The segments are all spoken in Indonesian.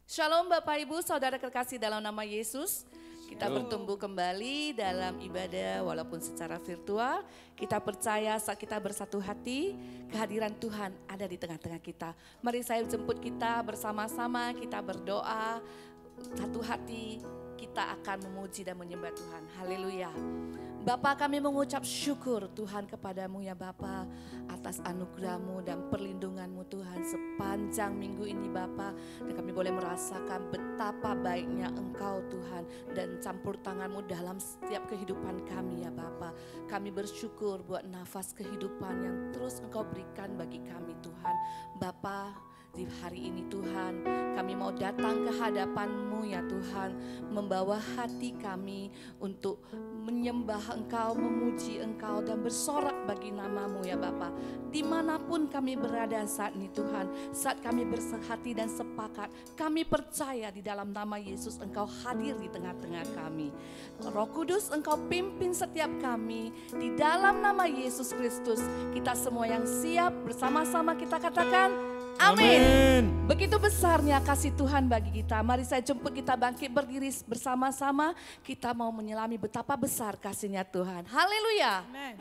Shalom Bapak Ibu, Saudara kekasih dalam nama Yesus. Kita bertumbuh kembali dalam ibadah walaupun secara virtual. Kita percaya saat kita bersatu hati, kehadiran Tuhan ada di tengah-tengah kita. Mari saya jemput kita bersama-sama, kita berdoa, satu hati kita akan memuji dan menyembah Tuhan. Haleluya. Bapa, kami mengucap syukur Tuhan kepadamu ya Bapa, atas anugerah-Mu dan perlindungan-Mu Tuhan sepanjang minggu ini Bapa. Dan kami boleh merasakan betapa baiknya Engkau Tuhan dan campur tangan-Mu dalam setiap kehidupan kami ya Bapa. Kami bersyukur buat nafas kehidupan yang terus Engkau berikan bagi kami Tuhan. Bapa, di hari ini Tuhan, kami mau datang ke hadapan-Mu ya Tuhan, membawa hati kami untuk menyembah Engkau, memuji Engkau dan bersorak bagi nama-Mu ya Bapa. Dimanapun kami berada saat ini Tuhan, saat kami bersehati dan sepakat, kami percaya di dalam nama Yesus Engkau hadir di tengah-tengah kami. Roh Kudus, Engkau pimpin setiap kami di dalam nama Yesus Kristus. Kita semua yang siap bersama-sama kita katakan amin. Begitu besarnya kasih Tuhan bagi kita. Mari saya jemput kita bangkit berdiri bersama-sama. Kita mau menyelami betapa besar kasihnya Tuhan. Haleluya. Amen.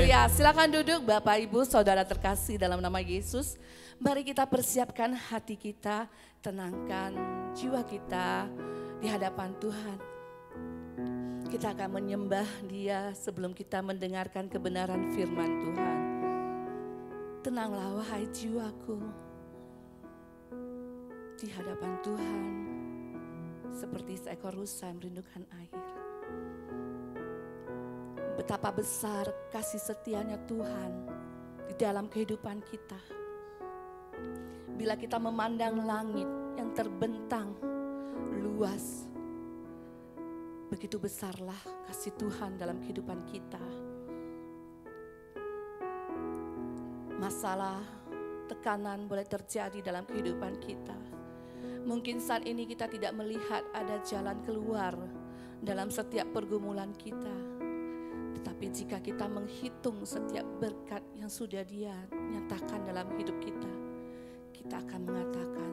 Haleluya. Silakan duduk Bapak Ibu Saudara terkasih dalam nama Yesus. Mari kita persiapkan hati kita, tenangkan jiwa kita di hadapan Tuhan. Kita akan menyembah Dia sebelum kita mendengarkan kebenaran firman Tuhan. Tenanglah wahai jiwaku di hadapan Tuhan, seperti seekor rusa yang merindukan air. Betapa besar kasih setianya Tuhan di dalam kehidupan kita. Bila kita memandang langit yang terbentang luas, begitu besarlah kasih Tuhan dalam kehidupan kita. Masalah, tekanan boleh terjadi dalam kehidupan kita. Mungkin saat ini kita tidak melihat ada jalan keluar dalam setiap pergumulan kita. Tetapi jika kita menghitung setiap berkat yang sudah Dia nyatakan dalam hidup kita, kita akan mengatakan,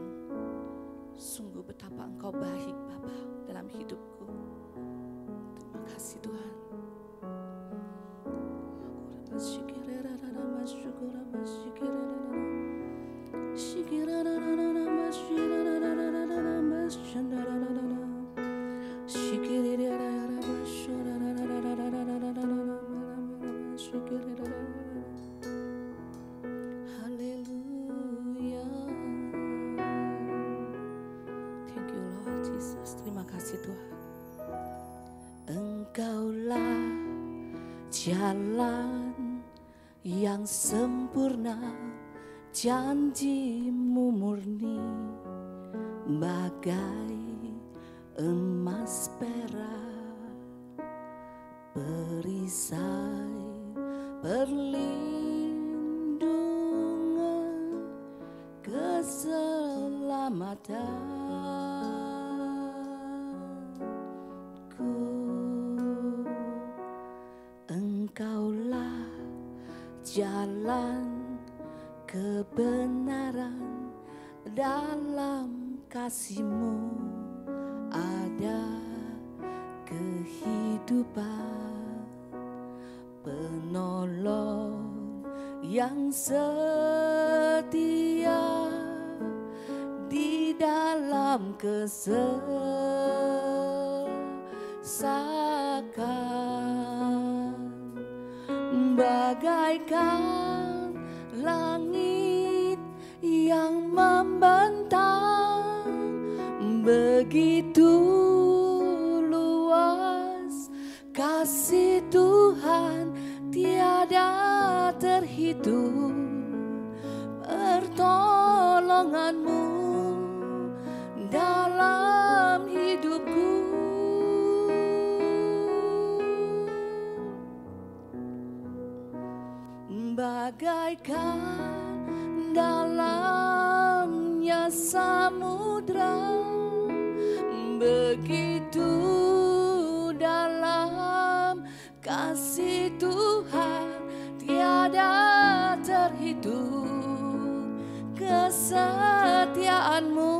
sungguh betapa Engkau baik Bapa dalam hidupku. Terima kasih Tuhan. Haleluya. Thank you Lord Jesus. Terima kasih Tuhan. Engkaulah jalan yang sempurna, janji-Mu murni bagai emas perak, perisai perlindungan keselamatanku. Engkaulah jalan kebenaran, dalam kasih-Mu ada kehidupan, penolong yang setia di dalam kesesakan, bagaikan langit yang membentang, begitu luas kasih Tuhan tiada terhitung. Pertolongan-Mu dalam hidupku, bagaikan dalamnya samudra, begitu dalam kasih Tuhan tiada terhitung. Kesetiaan-Mu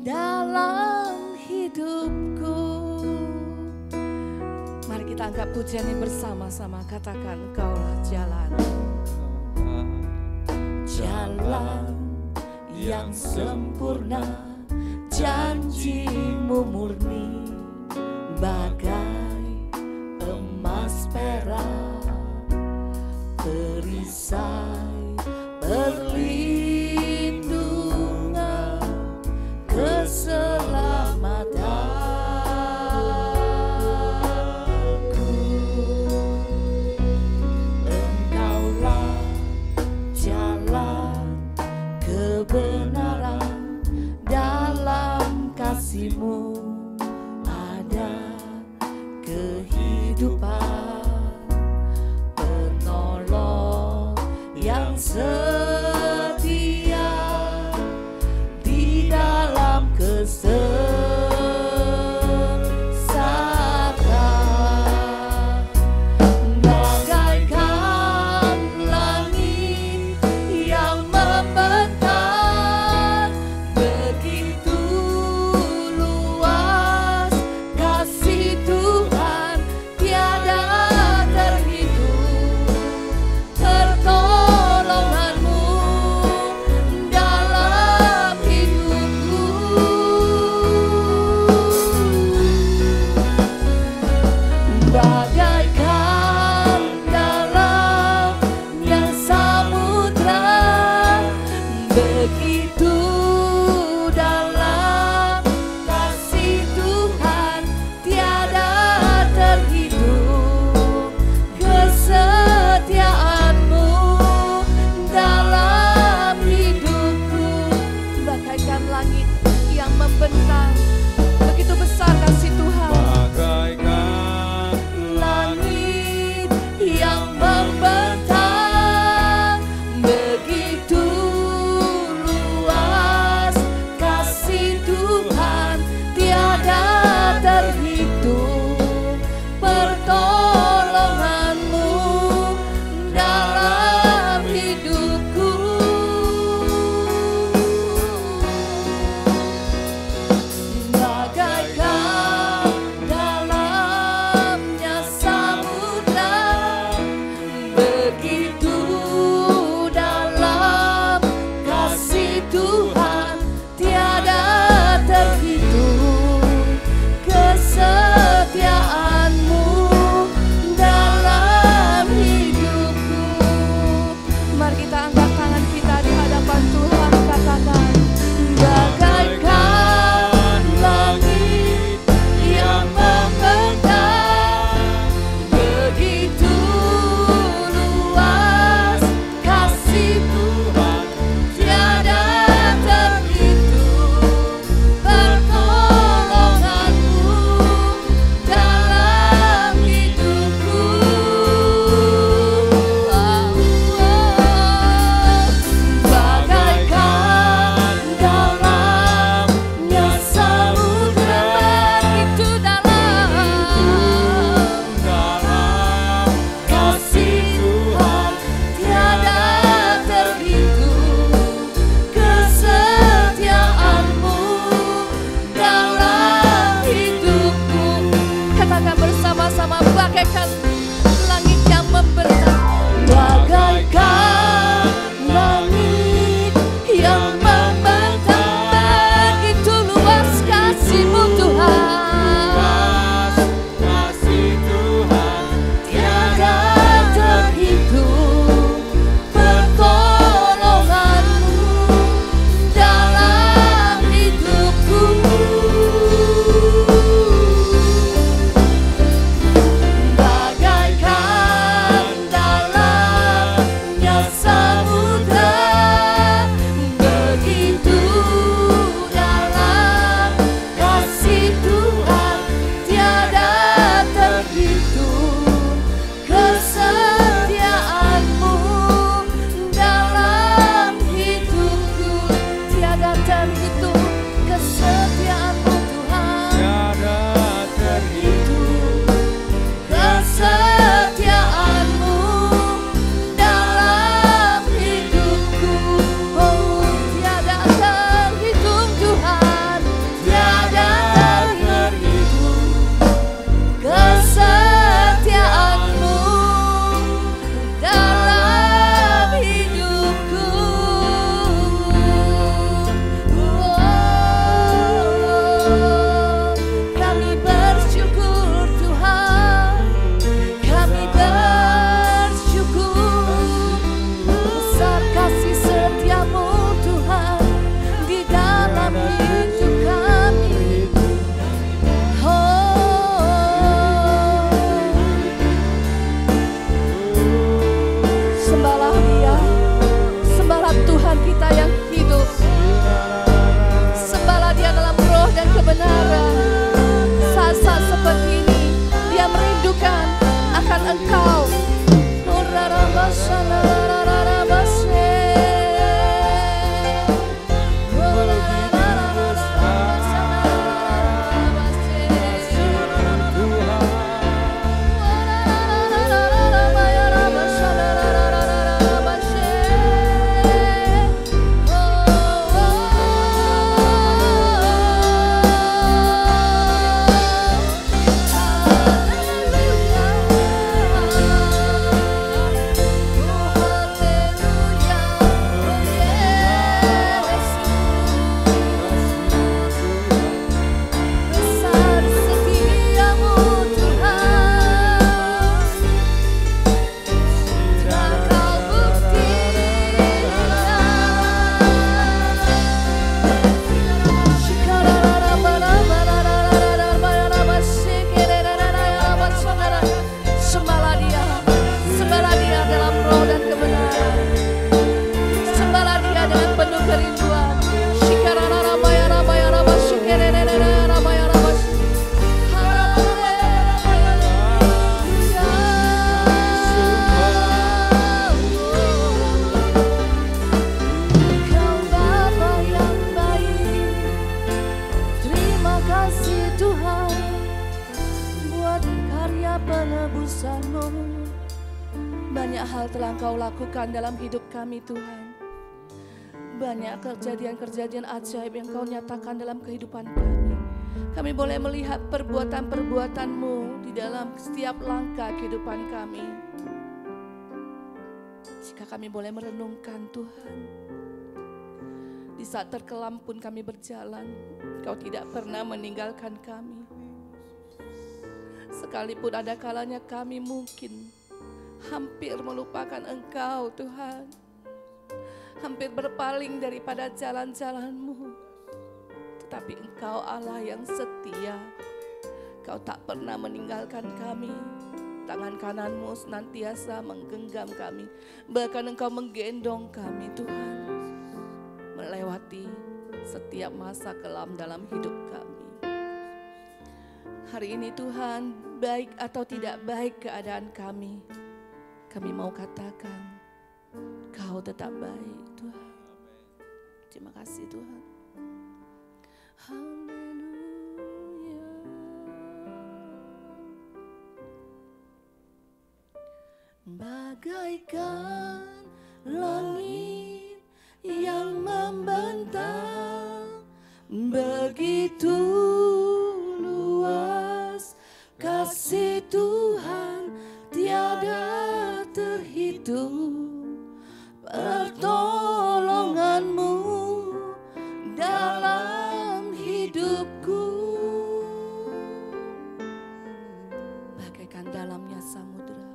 dalam hidupku. Mari kita angkat pujian ini bersama-sama, katakan Engkaulah jalan, jalan yang sempurna, janji-Mu murni bagai emas perak, perisai perlindungan keselamatanku. Engkaulah jalan kebenaran, dalam kasih-Mu ada kehidupan, penolong yang setia di dalam kesesakan, bagaikan langit yang membentang, begitu luas kita yang hidup. Sembahlah Dia dalam roh dan kebenaran. Saat-saat seperti ini Dia merindukan akan Engkau. Banyak hal telah Engkau lakukan dalam hidup kami Tuhan. Banyak kejadian-kejadian ajaib yang Kau nyatakan dalam kehidupan kami. Kami boleh melihat perbuatan-perbuatan-Mu di dalam setiap langkah kehidupan kami. Jika kami boleh merenungkan Tuhan, di saat terkelam pun kami berjalan, Kau tidak pernah meninggalkan kami. Sekalipun ada kalanya kami mungkin hampir melupakan Engkau Tuhan, hampir berpaling daripada jalan-jalan-Mu, tetapi Engkau Allah yang setia. Kau tak pernah meninggalkan kami. Tangan kanan-Mu senantiasa menggenggam kami, bahkan Engkau menggendong kami Tuhan, melewati setiap masa kelam dalam hidup kami. Hari ini Tuhan, baik atau tidak baik keadaan kami mau katakan, Kau tetap baik Tuhan. Terima kasih Tuhan. Haleluya. Bagaikan langit yang membentang, begitu luas kasih Tuhan tiada terhitung. Pertolongan-Mu dalam hidupku bagaikan dalamnya samudra,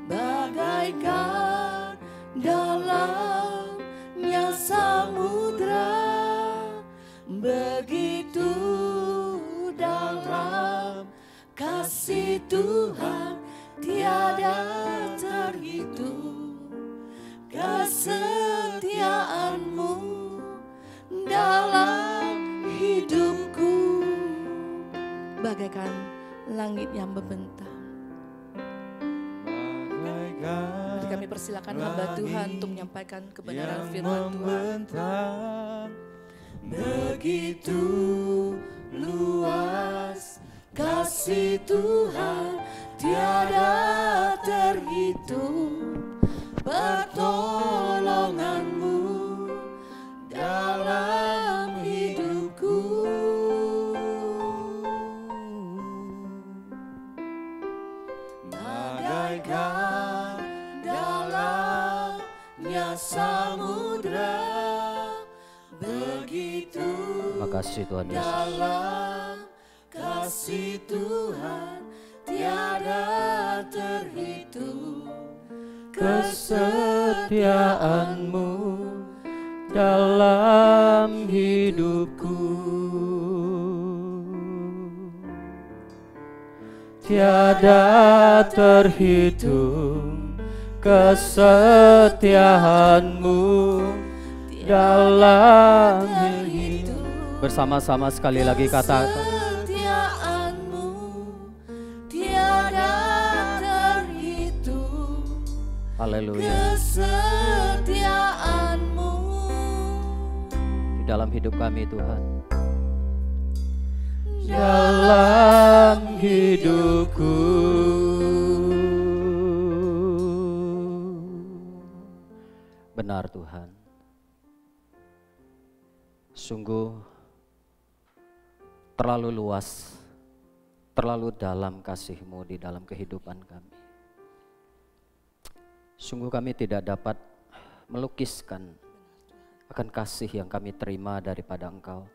bagaikan dalamnya samudra, begitu dalam kasih Tuhan tiada terhitung. Kesetiaan-Mu dalam hidupku bagaikan langit yang membentang. Mari kami persilakan hamba Tuhan untuk menyampaikan kebenaran firman Tuhan. Begitu luas kasih Tuhan tiada terhitung. Pertolongan-Mu dalam hidupku bagaikan dalamnya samudra, begitu makasih Tuhan Yesus. Dalam kasih Tuhan tiada terhitung. Kesetiaan-Mu dalam hidupku tiada terhitung. Kesetiaan-Mu dalam terhitung. Bersama-sama sekali lagi katakan. Kesetiaanmu tiada terhitung. Haleluya. Kesetiaanmu Di dalam hidup kami Tuhan. Dalam hidupku. Benar Tuhan. Sungguh terlalu luas, terlalu dalam kasih-Mu di dalam kehidupan kami. Sungguh kami tidak dapat melukiskan akan kasih yang kami terima daripada Engkau.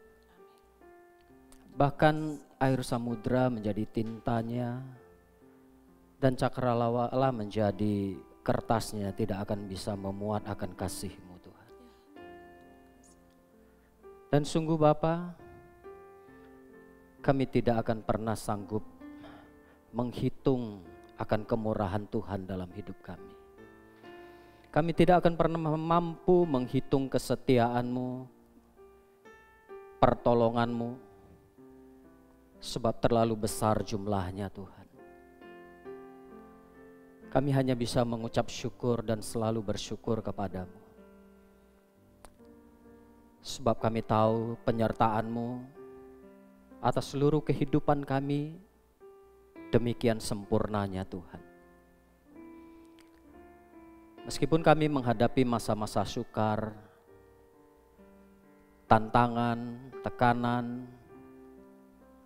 Bahkan air samudra menjadi tintanya dan cakrawala menjadi kertasnya tidak akan bisa memuat akan kasih-Mu Tuhan. Dan sungguh Bapa, kami tidak akan pernah sanggup menghitung akan kemurahan Tuhan dalam hidup kami. Kami tidak akan pernah mampu menghitung kesetiaan-Mu, pertolongan-Mu, sebab terlalu besar jumlahnya Tuhan. Kami hanya bisa mengucap syukur dan selalu bersyukur kepada-Mu. Sebab kami tahu penyertaan-Mu atas seluruh kehidupan kami demikian sempurnanya Tuhan. Meskipun kami menghadapi masa-masa sukar, tantangan, tekanan,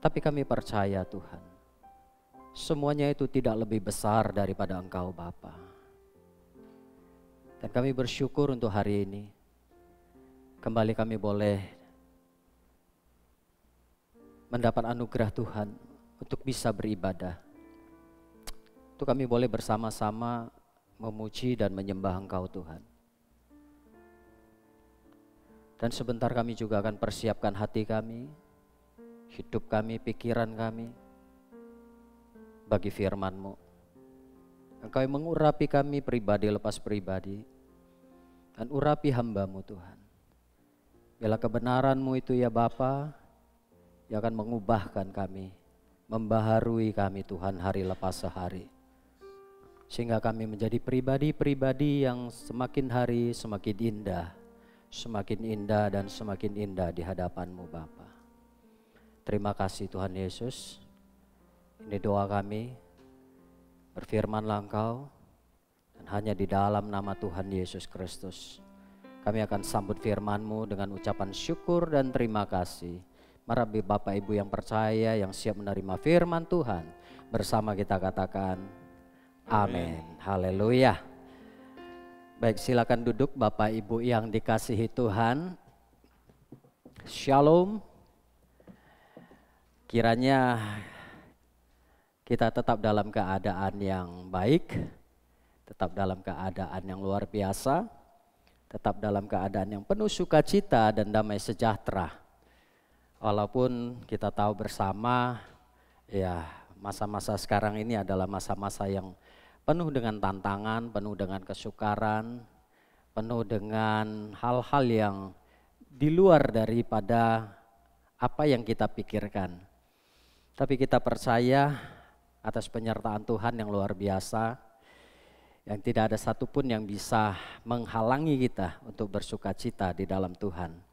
tapi kami percaya Tuhan, semuanya itu tidak lebih besar daripada Engkau Bapa. Dan kami bersyukur untuk hari ini, kembali kami boleh mendapat anugerah Tuhan untuk bisa beribadah. Untuk kami boleh bersama-sama memuji dan menyembah Engkau Tuhan. Dan sebentar kami juga akan persiapkan hati kami, hidup kami, pikiran kami bagi firman-Mu. Engkau yang mengurapi kami pribadi lepas pribadi dan urapi hamba-Mu Tuhan. Biarlah kebenaran-Mu itu ya Bapa yang akan mengubahkan kami, membaharui kami Tuhan hari lepas sehari. Sehingga kami menjadi pribadi-pribadi yang semakin hari semakin indah dan semakin indah di hadapan-Mu Bapa. Terima kasih Tuhan Yesus. Ini doa kami, berfirmanlah Engkau, dan hanya di dalam nama Tuhan Yesus Kristus kami akan sambut firman-Mu dengan ucapan syukur dan terima kasih. Mari Bapak Ibu yang percaya, yang siap menerima firman Tuhan, bersama kita katakan amin. Haleluya. Baik, silakan duduk Bapak Ibu yang dikasihi Tuhan. Shalom. Kiranya kita tetap dalam keadaan yang baik, tetap dalam keadaan yang luar biasa, tetap dalam keadaan yang penuh sukacita dan damai sejahtera. Walaupun kita tahu bersama ya masa-masa sekarang ini adalah masa-masa yang penuh dengan tantangan, penuh dengan kesukaran, penuh dengan hal-hal yang di luar daripada apa yang kita pikirkan. Tapi kita percaya atas penyertaan Tuhan yang luar biasa, yang tidak ada satupun yang bisa menghalangi kita untuk bersukacita di dalam Tuhan.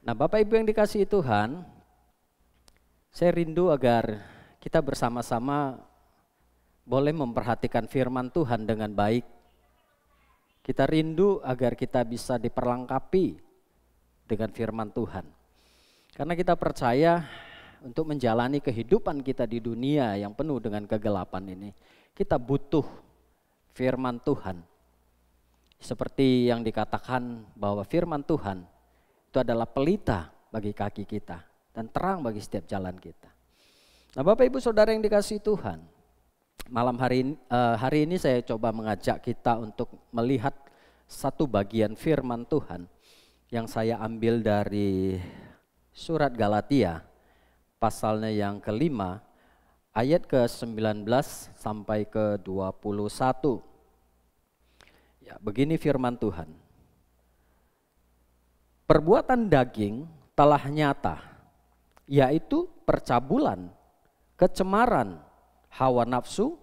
Nah Bapak Ibu yang dikasihi Tuhan, saya rindu agar kita bersama-sama boleh memperhatikan firman Tuhan dengan baik. Kita rindu agar kita bisa diperlengkapi dengan firman Tuhan. Karena kita percaya untuk menjalani kehidupan kita di dunia yang penuh dengan kegelapan ini, kita butuh firman Tuhan. Seperti yang dikatakan bahwa firman Tuhan itu adalah pelita bagi kaki kita dan terang bagi setiap jalan kita. Nah Bapak Ibu Saudara yang dikasihi Tuhan, malam hari ini saya coba mengajak kita untuk melihat satu bagian firman Tuhan yang saya ambil dari surat Galatia pasalnya yang kelima ayat ke-19 sampai ke-21. Ya, begini firman Tuhan. perbuatan daging telah nyata, yaitu percabulan, kecemaran, hawa nafsu,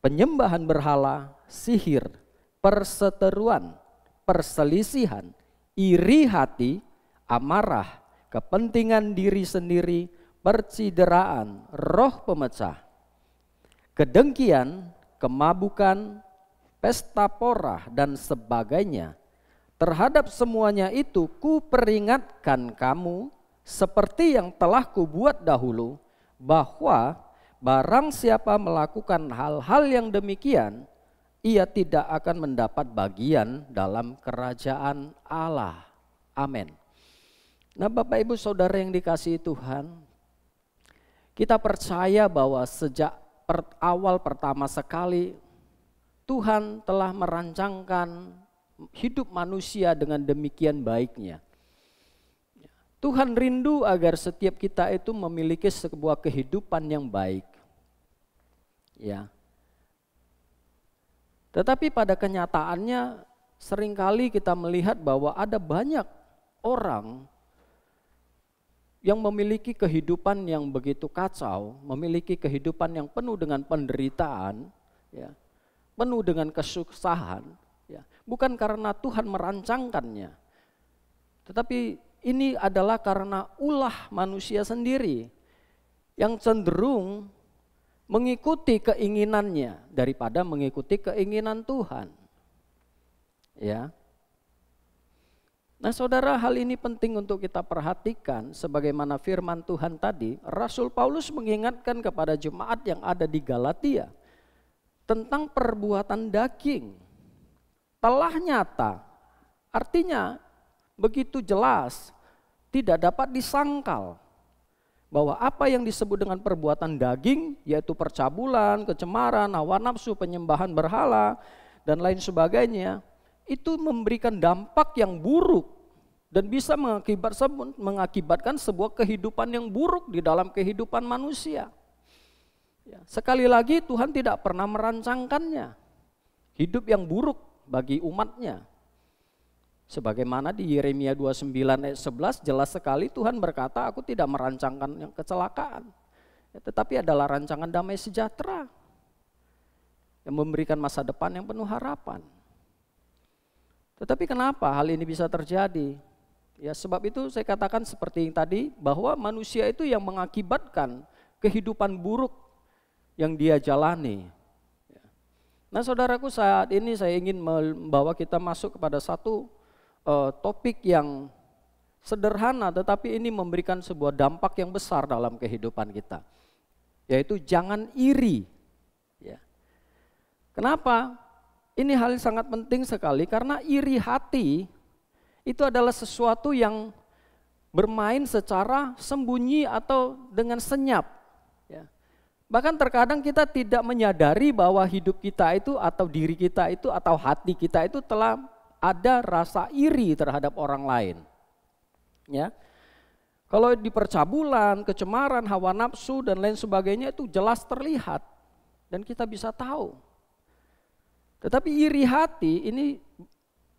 penyembahan berhala, sihir, perseteruan, perselisihan, iri hati, amarah, kepentingan diri sendiri, percideraan, roh pemecah, kedengkian, kemabukan, pesta pora, dan sebagainya. Terhadap semuanya itu kuperingatkan kamu seperti yang telah kubuat dahulu, bahwa barang siapa melakukan hal-hal yang demikian, ia tidak akan mendapat bagian dalam kerajaan Allah. Amin. Nah, Bapak Ibu Saudara yang dikasihi Tuhan, kita percaya bahwa sejak awal pertama sekali Tuhan telah merancangkan hidup manusia dengan demikian baiknya. Tuhan rindu agar setiap kita itu memiliki sebuah kehidupan yang baik. Ya. Tetapi pada kenyataannya seringkali kita melihat bahwa ada banyak orang yang memiliki kehidupan yang begitu kacau, memiliki kehidupan yang penuh dengan penderitaan, ya, penuh dengan kesusahan, ya, bukan karena Tuhan merancangkannya, tetapi ini adalah karena ulah manusia sendiri yang cenderung mengikuti keinginannya daripada mengikuti keinginan Tuhan. Ya. Nah, Saudara, hal ini penting untuk kita perhatikan sebagaimana firman Tuhan tadi. Rasul Paulus mengingatkan kepada jemaat yang ada di Galatia tentang perbuatan daging. Telah nyata, artinya begitu jelas, tidak dapat disangkal bahwa apa yang disebut dengan perbuatan daging, yaitu percabulan, kecemaran, hawa nafsu, penyembahan berhala, dan lain sebagainya, itu memberikan dampak yang buruk dan bisa mengakibatkan sebuah kehidupan yang buruk di dalam kehidupan manusia. Sekali lagi, Tuhan tidak pernah merancangkannya hidup yang buruk bagi umatnya. Sebagaimana di Yeremia 29 ayat 11 jelas sekali Tuhan berkata, aku tidak merancangkan yang kecelakaan, tetapi adalah rancangan damai sejahtera yang memberikan masa depan yang penuh harapan. Tetapi kenapa hal ini bisa terjadi? Ya, sebab itu saya katakan seperti yang tadi, bahwa manusia itu yang mengakibatkan kehidupan buruk yang dia jalani. Nah, saudaraku, saat ini saya ingin membawa kita masuk kepada satu topik yang sederhana, tetapi ini memberikan sebuah dampak yang besar dalam kehidupan kita, yaitu jangan iri. Ya. Kenapa? Ini hal yang sangat penting sekali, karena iri hati itu adalah sesuatu yang bermain secara sembunyi atau dengan senyap. Ya. Bahkan terkadang kita tidak menyadari bahwa hidup kita itu atau diri kita itu atau hati kita itu telah ada rasa iri terhadap orang lain. Ya. Kalau di percabulan, kecemaran, hawa nafsu dan lain sebagainya itu jelas terlihat dan kita bisa tahu. Tetapi iri hati ini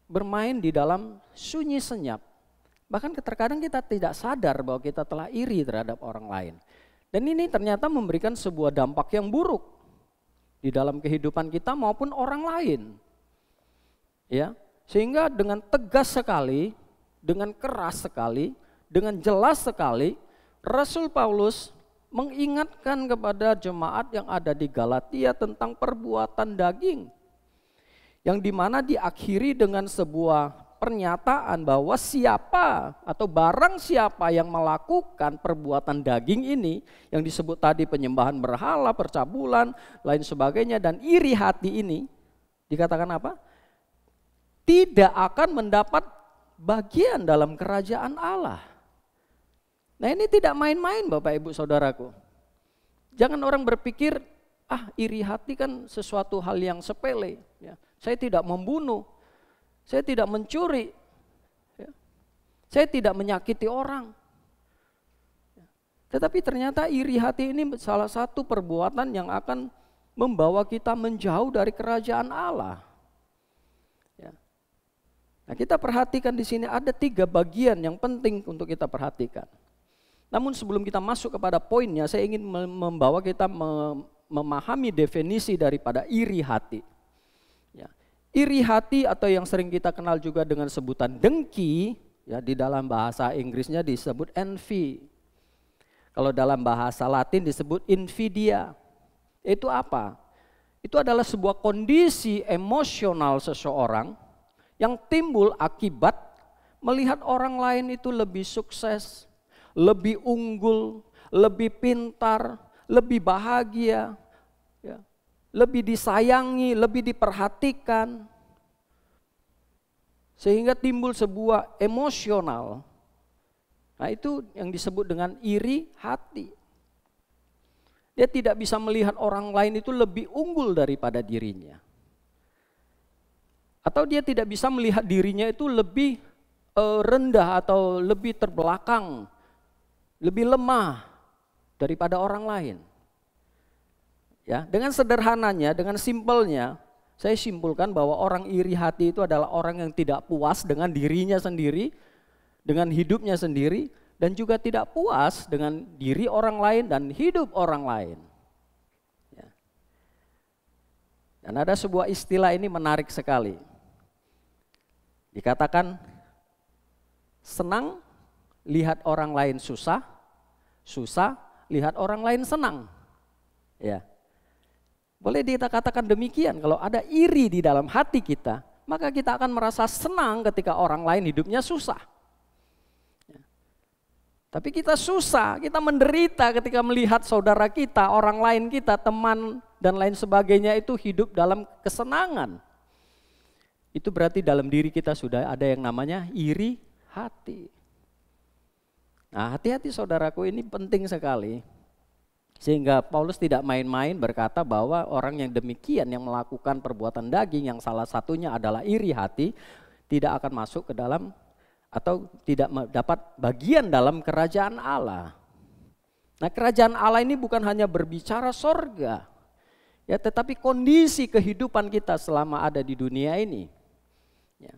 bermain di dalam sunyi senyap. Bahkan terkadang kita tidak sadar bahwa kita telah iri terhadap orang lain. Dan ini ternyata memberikan sebuah dampak yang buruk di dalam kehidupan kita maupun orang lain. Ya. Sehingga dengan tegas sekali, dengan keras sekali, dengan jelas sekali, Rasul Paulus mengingatkan kepada jemaat yang ada di Galatia tentang perbuatan daging. Yang dimana diakhiri dengan sebuah pernyataan bahwa siapa atau barang siapa yang melakukan perbuatan daging ini, yang disebut tadi penyembahan berhala, percabulan, lain sebagainya, dan iri hati ini, dikatakan apa? Tidak akan mendapat bagian dalam kerajaan Allah. Nah, ini tidak main-main Bapak Ibu Saudaraku. Jangan orang berpikir, iri hati kan sesuatu hal yang sepele. Ya. Saya tidak membunuh, saya tidak mencuri, ya. Saya tidak menyakiti orang. Tetapi ternyata iri hati ini salah satu perbuatan yang akan membawa kita menjauh dari kerajaan Allah. Ya. Nah, kita perhatikan di sini ada 3 bagian yang penting untuk kita perhatikan. Namun sebelum kita masuk kepada poinnya, saya ingin membawa kita memahami definisi daripada iri hati. Ya. Iri hati atau yang sering kita kenal juga dengan sebutan dengki, ya, di dalam bahasa Inggrisnya disebut envy. Kalau dalam bahasa Latin disebut invidia. Itu apa? Itu adalah sebuah kondisi emosional seseorang yang timbul akibat melihat orang lain itu lebih sukses, lebih unggul, lebih pintar, lebih bahagia, ya, lebih disayangi, lebih diperhatikan. Sehingga timbul sebuah emosional. Nah, itu yang disebut dengan iri hati. Dia tidak bisa melihat orang lain itu lebih unggul daripada dirinya. Atau dia tidak bisa melihat dirinya itu lebih rendah atau lebih terbelakang, lebih lemah daripada orang lain. Ya, dengan sederhananya, dengan simpelnya, saya simpulkan bahwa orang iri hati itu adalah orang yang tidak puas dengan dirinya sendiri, dengan hidupnya sendiri, dan juga tidak puas dengan diri orang lain dan hidup orang lain. Ya. Dan ada sebuah istilah ini menarik sekali. Dikatakan senang lihat orang lain susah, susah lihat orang lain senang. Ya. Boleh kita katakan demikian, kalau ada iri di dalam hati kita, maka kita akan merasa senang ketika orang lain hidupnya susah. Tapi kita susah, kita menderita ketika melihat saudara kita, orang lain kita, teman dan lain sebagainya itu hidup dalam kesenangan. Itu berarti dalam diri kita sudah ada yang namanya iri hati. Nah, hati-hati saudaraku, ini penting sekali. Sehingga Paulus tidak main-main berkata bahwa orang yang demikian yang melakukan perbuatan daging yang salah satunya adalah iri hati tidak akan masuk ke dalam atau tidak dapat bagian dalam kerajaan Allah. Nah, kerajaan Allah ini bukan hanya berbicara sorga, ya, tetapi kondisi kehidupan kita selama ada di dunia ini. Ya.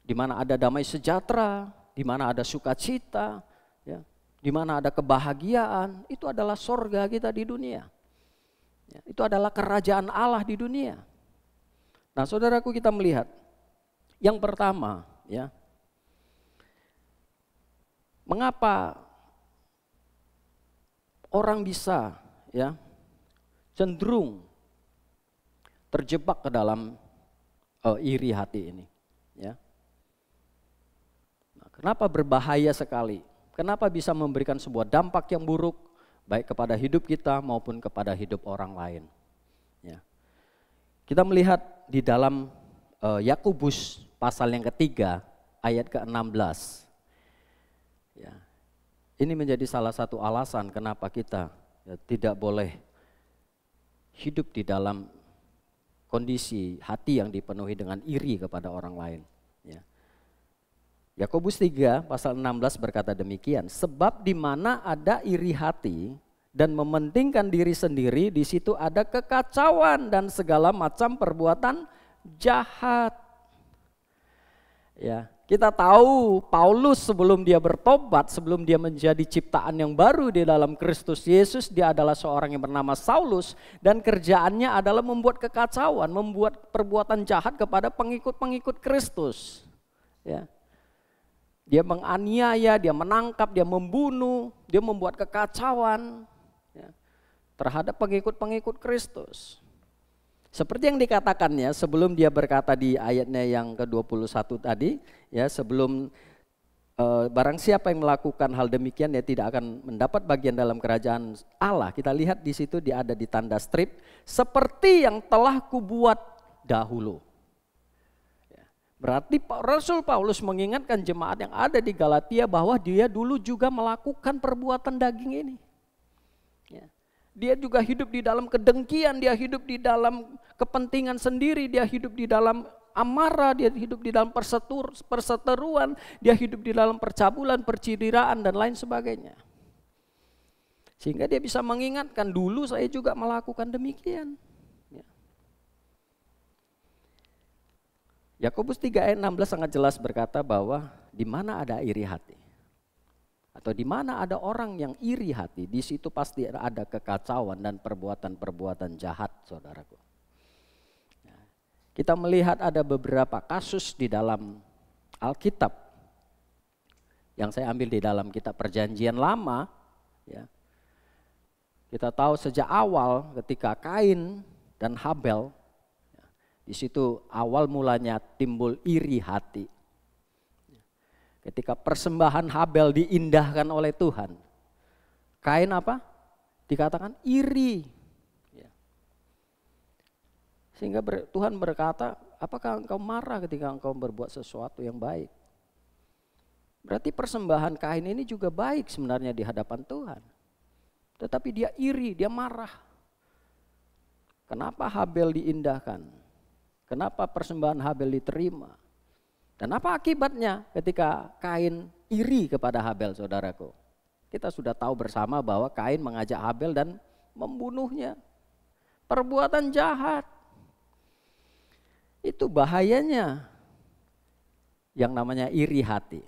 Di mana ada damai sejahtera, di mana ada sukacita, ya, di mana ada kebahagiaan, itu adalah sorga kita di dunia. Ya, itu adalah kerajaan Allah di dunia. Nah, saudaraku, kita melihat yang pertama, ya. Mengapa orang bisa, ya, cenderung terjebak ke dalam iri hati ini, ya? Nah, kenapa berbahaya sekali? Kenapa bisa memberikan sebuah dampak yang buruk baik kepada hidup kita maupun kepada hidup orang lain? Ya. Kita melihat di dalam Yakobus pasal yang ketiga ayat ke-16. Ya. Ini menjadi salah satu alasan kenapa kita tidak boleh hidup di dalam kondisi hati yang dipenuhi dengan iri kepada orang lain. Ya. Yakobus 3 pasal 16 berkata demikian, sebab di mana ada iri hati dan mementingkan diri sendiri, di situ ada kekacauan dan segala macam perbuatan jahat. Ya. Kita tahu Paulus sebelum dia bertobat, sebelum dia menjadi ciptaan yang baru di dalam Kristus Yesus, dia adalah seorang yang bernama Saulus dan kerjaannya adalah membuat kekacauan, membuat perbuatan jahat kepada pengikut-pengikut Kristus. Ya. Dia menganiaya, dia menangkap, dia membunuh, dia membuat kekacauan, ya, terhadap pengikut-pengikut Kristus. Seperti yang dikatakannya sebelum dia berkata di ayatnya yang ke-21 tadi, ya, sebelum barang siapa yang melakukan hal demikian ya tidak akan mendapat bagian dalam kerajaan Allah. Kita lihat di situ dia ada di tanda strip, seperti yang telah kubuat dahulu. Ya, berarti Rasul Paulus mengingatkan jemaat yang ada di Galatia bahwa dia dulu juga melakukan perbuatan daging ini. Ya. Dia juga hidup di dalam kedengkian, dia hidup di dalam kepentingan sendiri, dia hidup di dalam amarah, dia hidup di dalam perseteruan, dia hidup di dalam percabulan, percidiraan dan lain sebagainya. Sehingga dia bisa mengingatkan, dulu saya juga melakukan demikian. Yakobus 3 ayat 16 sangat jelas berkata bahwa di mana ada iri hati atau di mana ada orang yang iri hati, di situ pasti ada kekacauan dan perbuatan-perbuatan jahat, saudaraku. Kita melihat ada beberapa kasus di dalam Alkitab yang saya ambil di dalam kitab Perjanjian Lama. Ya. Kita tahu sejak awal ketika Kain dan Habel, di situ awal mulanya timbul iri hati. Ketika persembahan Habel diindahkan oleh Tuhan, Kain apa? Dikatakan iri. Sehingga Tuhan berkata, apakah engkau marah ketika engkau berbuat sesuatu yang baik? Berarti persembahan Kain ini juga baik sebenarnya di hadapan Tuhan. Tetapi dia iri, dia marah. Kenapa Habel diindahkan? Kenapa persembahan Habel diterima? Dan apa akibatnya ketika Kain iri kepada Habel, saudaraku? Kita sudah tahu bersama bahwa Kain mengajak Habel dan membunuhnya. Perbuatan jahat. Itu bahayanya yang namanya iri hati.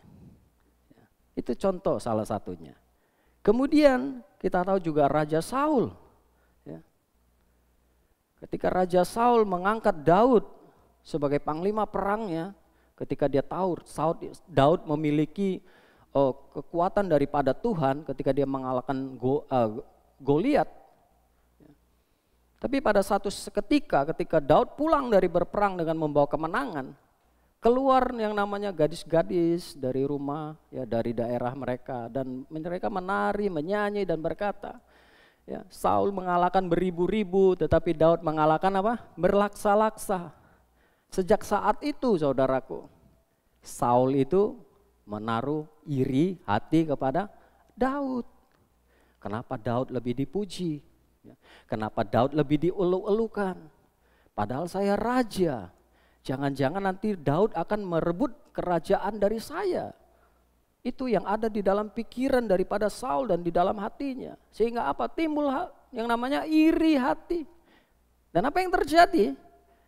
Itu contoh salah satunya. Kemudian kita tahu juga Raja Saul. Ketika Raja Saul mengangkat Daud sebagai panglima perangnya, ketika dia tahu Daud memiliki kekuatan daripada Tuhan ketika dia mengalahkan Goliat. Tapi pada satu seketika ketika Daud pulang dari berperang dengan membawa kemenangan, keluar yang namanya gadis-gadis dari rumah, ya dari daerah mereka, dan mereka menari, menyanyi dan berkata, ya, Saul mengalahkan beribu-ribu, tetapi Daud mengalahkan apa? Berlaksa-laksa. Sejak saat itu, saudaraku, Saul itu menaruh iri hati kepada Daud. Kenapa Daud lebih dipuji? Kenapa Daud lebih dieluk-elukan? Padahal saya raja. Jangan-jangan nanti Daud akan merebut kerajaan dari saya. Itu yang ada di dalam pikiran daripada Saul dan di dalam hatinya. Sehingga apa? Timbul yang namanya iri hati. Dan apa yang terjadi?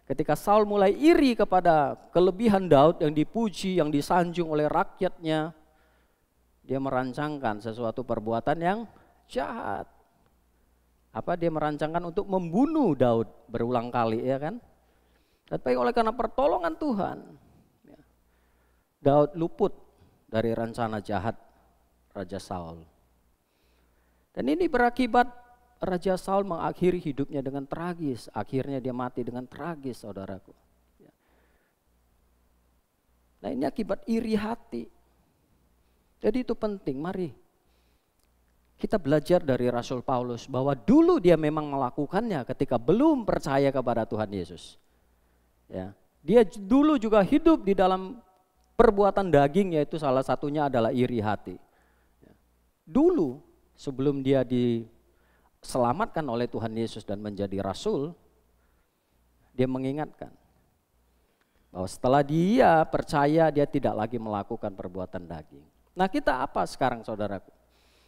Ketika Saul mulai iri kepada kelebihan Daud yang dipuji, yang disanjung oleh rakyatnya, dia merancangkan sesuatu perbuatan yang jahat. Apa? Dia merancangkan untuk membunuh Daud berulang kali, ya kan? Tapi oleh karena pertolongan Tuhan, Daud luput dari rencana jahat Raja Saul. Dan ini berakibat Raja Saul mengakhiri hidupnya dengan tragis. Akhirnya dia mati dengan tragis, saudaraku. Nah, ini akibat iri hati. Jadi itu penting, mari kita belajar dari Rasul Paulus bahwa dulu dia memang melakukannya ketika belum percaya kepada Tuhan Yesus. Ya, dia dulu juga hidup di dalam perbuatan daging, yaitu salah satunya adalah iri hati. Dulu sebelum dia diselamatkan oleh Tuhan Yesus dan menjadi rasul, dia mengingatkan bahwa setelah dia percaya dia tidak lagi melakukan perbuatan daging. Nah, kita apa sekarang, saudaraku?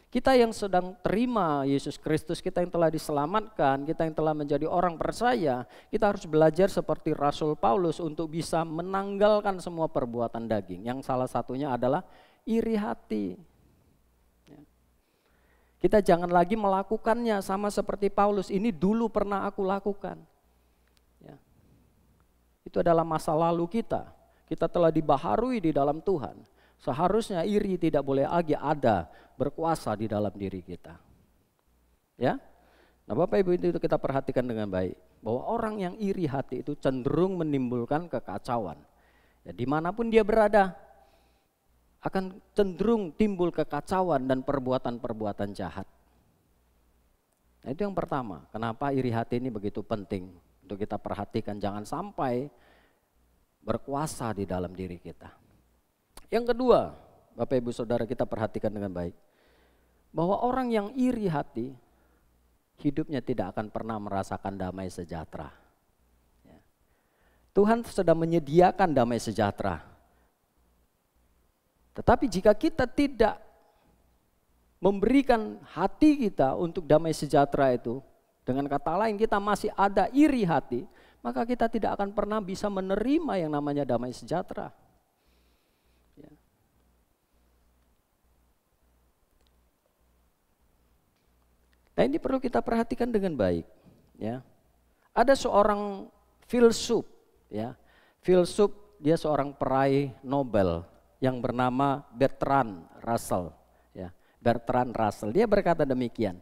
Kita yang sedang terima Yesus Kristus, kita yang telah diselamatkan, kita yang telah menjadi orang percaya, kita harus belajar seperti Rasul Paulus untuk bisa menanggalkan semua perbuatan daging. Yang salah satunya adalah iri hati. Kita jangan lagi melakukannya sama seperti Paulus, ini dulu pernah aku lakukan. Itu adalah masa lalu kita. Kita telah dibaharui di dalam Tuhan. Seharusnya iri tidak boleh lagi ada berkuasa di dalam diri kita. Ya, nah Bapak Ibu itu kita perhatikan dengan baik. Bahwa orang yang iri hati itu cenderung menimbulkan kekacauan. Ya, dimanapun dia berada akan cenderung timbul kekacauan dan perbuatan-perbuatan jahat. Nah, itu yang pertama, kenapa iri hati ini begitu penting untuk kita perhatikan. Jangan sampai berkuasa di dalam diri kita. Yang kedua, Bapak Ibu Saudara kita perhatikan dengan baik. Bahwa orang yang iri hati, hidupnya tidak akan pernah merasakan damai sejahtera. Tuhan sedang menyediakan damai sejahtera. Tetapi jika kita tidak memberikan hati kita untuk damai sejahtera itu, dengan kata lain kita masih ada iri hati, maka kita tidak akan pernah bisa menerima yang namanya damai sejahtera. Ya. Nah, ini perlu kita perhatikan dengan baik. Ya. Ada seorang filsuf, ya. Filsuf, dia seorang peraih Nobel yang bernama Bertrand Russell. Ya. Bertrand Russell, dia berkata demikian.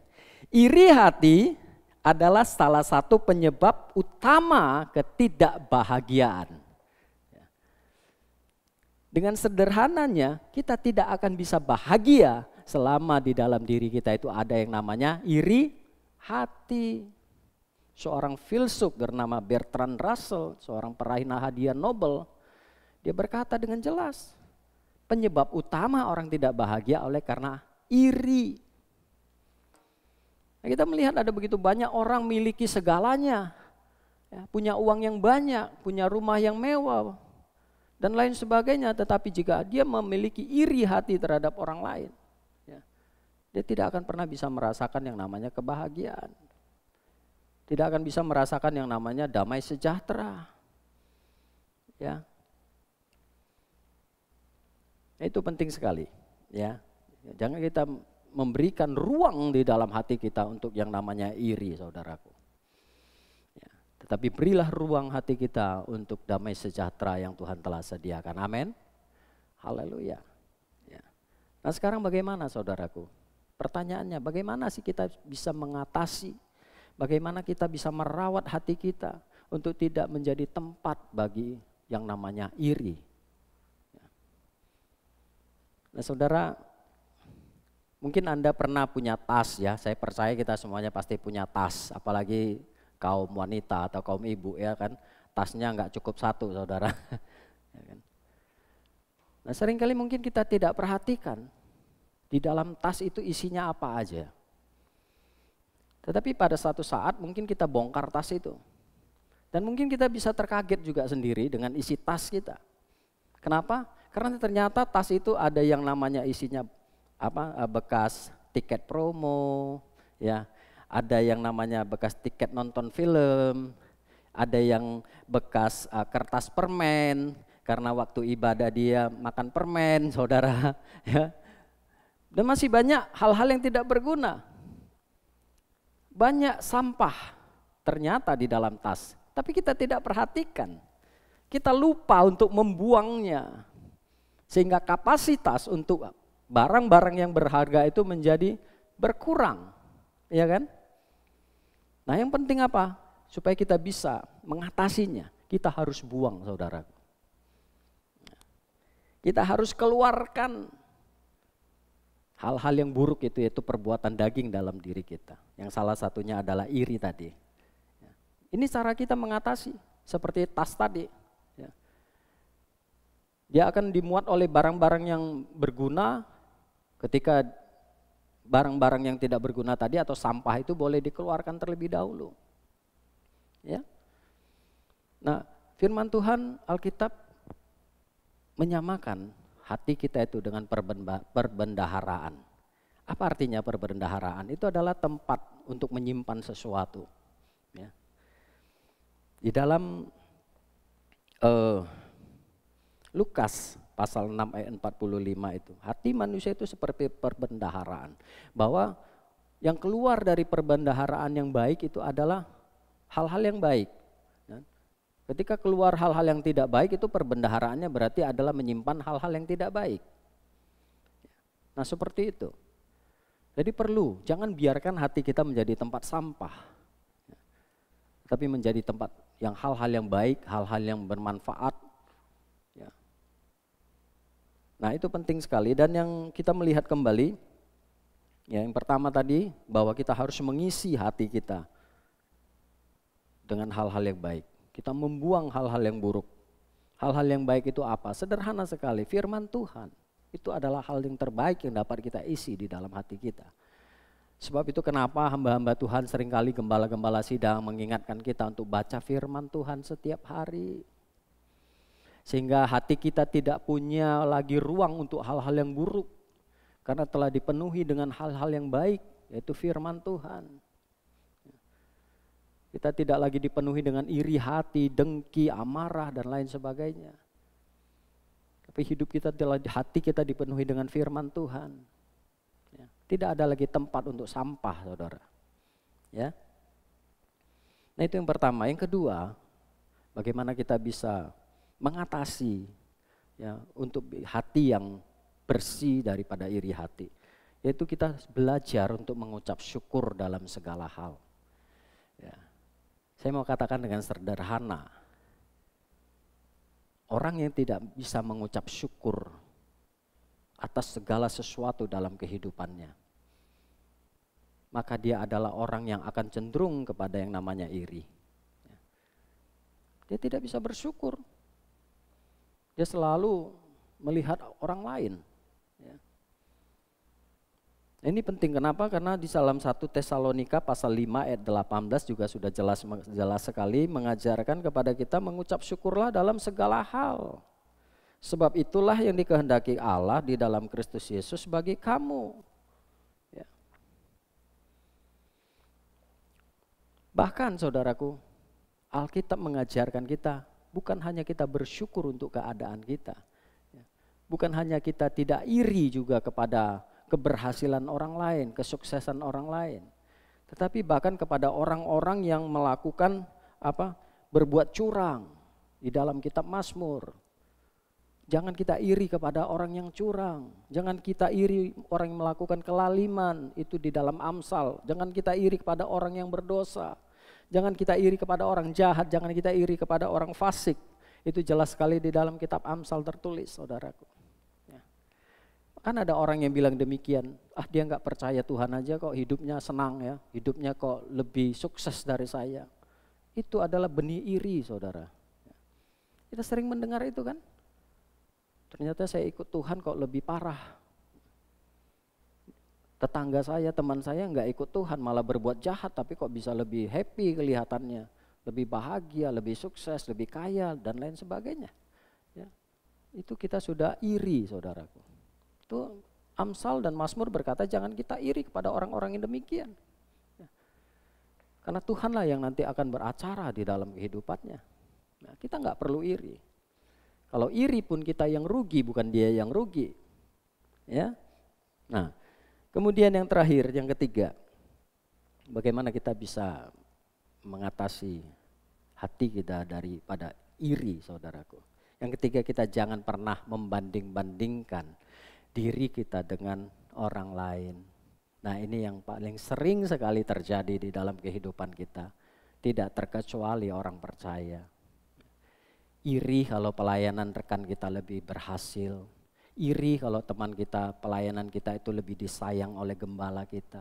Iri hati adalah salah satu penyebab utama ketidakbahagiaan. Dengan sederhananya, kita tidak akan bisa bahagia selama di dalam diri kita itu ada yang namanya iri hati. Seorang filsuf bernama Bertrand Russell, seorang peraih hadiah Nobel, dia berkata dengan jelas, penyebab utama orang tidak bahagia oleh karena iri. Nah, kita melihat ada begitu banyak orang miliki segalanya, ya, punya uang yang banyak, punya rumah yang mewah, dan lain sebagainya. Tetapi jika dia memiliki iri hati terhadap orang lain, ya, dia tidak akan pernah bisa merasakan yang namanya kebahagiaan. Tidak akan bisa merasakan yang namanya damai sejahtera. Ya. Itu penting sekali, ya. Jangan kita memberikan ruang di dalam hati kita untuk yang namanya iri, saudaraku. Ya. Tetapi berilah ruang hati kita untuk damai sejahtera yang Tuhan telah sediakan. Amin. Haleluya. Ya. Nah, sekarang bagaimana, saudaraku? Pertanyaannya, bagaimana sih kita bisa mengatasi, bagaimana kita bisa merawat hati kita untuk tidak menjadi tempat bagi yang namanya iri. Nah, saudara, mungkin Anda pernah punya tas, ya. Saya percaya kita semuanya pasti punya tas, apalagi kaum wanita atau kaum ibu, ya kan. Tasnya nggak cukup satu, saudara. Ya kan? Nah, seringkali mungkin kita tidak perhatikan di dalam tas itu isinya apa aja. Tetapi pada suatu saat mungkin kita bongkar tas itu. Dan mungkin kita bisa terkaget juga sendiri dengan isi tas kita. Kenapa? Karena ternyata tas itu ada yang namanya isinya bekas tiket promo, ya. Ada yang namanya bekas tiket nonton film, ada yang bekas kertas permen karena waktu ibadah dia makan permen, saudara, ya. Dan masih banyak hal-hal yang tidak berguna. Banyak sampah ternyata di dalam tas, tapi kita tidak perhatikan. Kita lupa untuk membuangnya. Sehingga kapasitas untuk barang-barang yang berharga itu menjadi berkurang. Ya kan? Nah, yang penting apa? Supaya kita bisa mengatasinya, kita harus buang, saudara. Kita harus keluarkan hal-hal yang buruk itu, yaitu perbuatan daging dalam diri kita. Yang salah satunya adalah iri tadi. Ini cara kita mengatasi, seperti tas tadi. Dia akan dimuat oleh barang-barang yang berguna. Ketika barang-barang yang tidak berguna tadi atau sampah itu boleh dikeluarkan terlebih dahulu. Ya. Nah, firman Tuhan Alkitab menyamakan hati kita itu dengan perbendaharaan. Apa artinya perbendaharaan? Itu adalah tempat untuk menyimpan sesuatu. Ya. Di dalam Lukas pasal 6 ayat 45 itu, hati manusia itu seperti perbendaharaan. Bahwa yang keluar dari perbendaharaan yang baik itu adalah hal-hal yang baik. Ketika keluar hal-hal yang tidak baik itu perbendaharaannya berarti adalah menyimpan hal-hal yang tidak baik. Nah, seperti itu. Jadi perlu, jangan biarkan hati kita menjadi tempat sampah. Tapi menjadi tempat yang hal-hal yang baik, hal-hal yang bermanfaat. Ya. Nah, itu penting sekali. Dan yang kita melihat kembali, ya, yang pertama tadi bahwa kita harus mengisi hati kita dengan hal-hal yang baik. Kita membuang hal-hal yang buruk. Hal-hal yang baik itu apa? Sederhana sekali, firman Tuhan. Itu adalah hal yang terbaik yang dapat kita isi di dalam hati kita. Sebab itu kenapa hamba-hamba Tuhan seringkali gembala-gembala sidang mengingatkan kita untuk baca firman Tuhan setiap hari. Sehingga hati kita tidak punya lagi ruang untuk hal-hal yang buruk. Karena telah dipenuhi dengan hal-hal yang baik, yaitu firman Tuhan. Kita tidak lagi dipenuhi dengan iri hati, dengki, amarah, dan lain sebagainya. Tapi hidup kita, hati kita dipenuhi dengan firman Tuhan. Ya. Tidak ada lagi tempat untuk sampah, saudara. Ya. Nah itu yang pertama. Yang kedua, bagaimana kita bisa mengatasi ya untuk hati yang bersih daripada iri hati. Yaitu kita belajar untuk mengucap syukur dalam segala hal. Ya. Saya mau katakan dengan sederhana, orang yang tidak bisa mengucap syukur atas segala sesuatu dalam kehidupannya, maka dia adalah orang yang akan cenderung kepada yang namanya iri. Dia tidak bisa bersyukur. Dia selalu melihat orang lain. Ini penting, kenapa? Karena di dalam 1 Tesalonika pasal 5 ayat 18 juga sudah jelas sekali mengajarkan kepada kita mengucap syukurlah dalam segala hal. Sebab itulah yang dikehendaki Allah di dalam Kristus Yesus bagi kamu. Ya. Bahkan saudaraku, Alkitab mengajarkan kita bukan hanya kita bersyukur untuk keadaan kita. Bukan hanya kita tidak iri juga kepada keberhasilan orang lain, kesuksesan orang lain. Tetapi bahkan kepada orang-orang yang melakukan berbuat curang di dalam kitab Mazmur. Jangan kita iri kepada orang yang curang. Jangan kita iri orang yang melakukan kelaliman, itu di dalam Amsal. Jangan kita iri kepada orang yang berdosa. Jangan kita iri kepada orang jahat, jangan kita iri kepada orang fasik. Itu jelas sekali di dalam kitab Amsal tertulis, saudaraku. Kan ada orang yang bilang demikian, dia nggak percaya Tuhan aja kok hidupnya senang ya, hidupnya kok lebih sukses dari saya. Itu adalah benih iri, saudara. Kita sering mendengar itu kan. Ternyata saya ikut Tuhan kok lebih parah. Tetangga saya, teman saya nggak ikut Tuhan malah berbuat jahat, tapi kok bisa lebih happy kelihatannya, lebih bahagia, lebih sukses, lebih kaya dan lain sebagainya. Ya. Itu kita sudah iri, saudaraku. Itu Amsal dan Mazmur berkata jangan kita iri kepada orang-orang yang demikian. Ya. Karena Tuhanlah yang nanti akan beracara di dalam kehidupannya. Nah, kita nggak perlu iri. Kalau iri pun kita yang rugi, bukan dia yang rugi. Ya. Nah, kemudian yang terakhir, yang ketiga, bagaimana kita bisa mengatasi hati kita daripada iri, saudaraku. Yang ketiga, kita jangan pernah membanding-bandingkan diri kita dengan orang lain. Nah ini yang paling sering sekali terjadi di dalam kehidupan kita. Tidak terkecuali orang percaya. Iri kalau pelayanan rekan kita lebih berhasil. Iri kalau teman kita, pelayanan kita itu lebih disayang oleh gembala kita.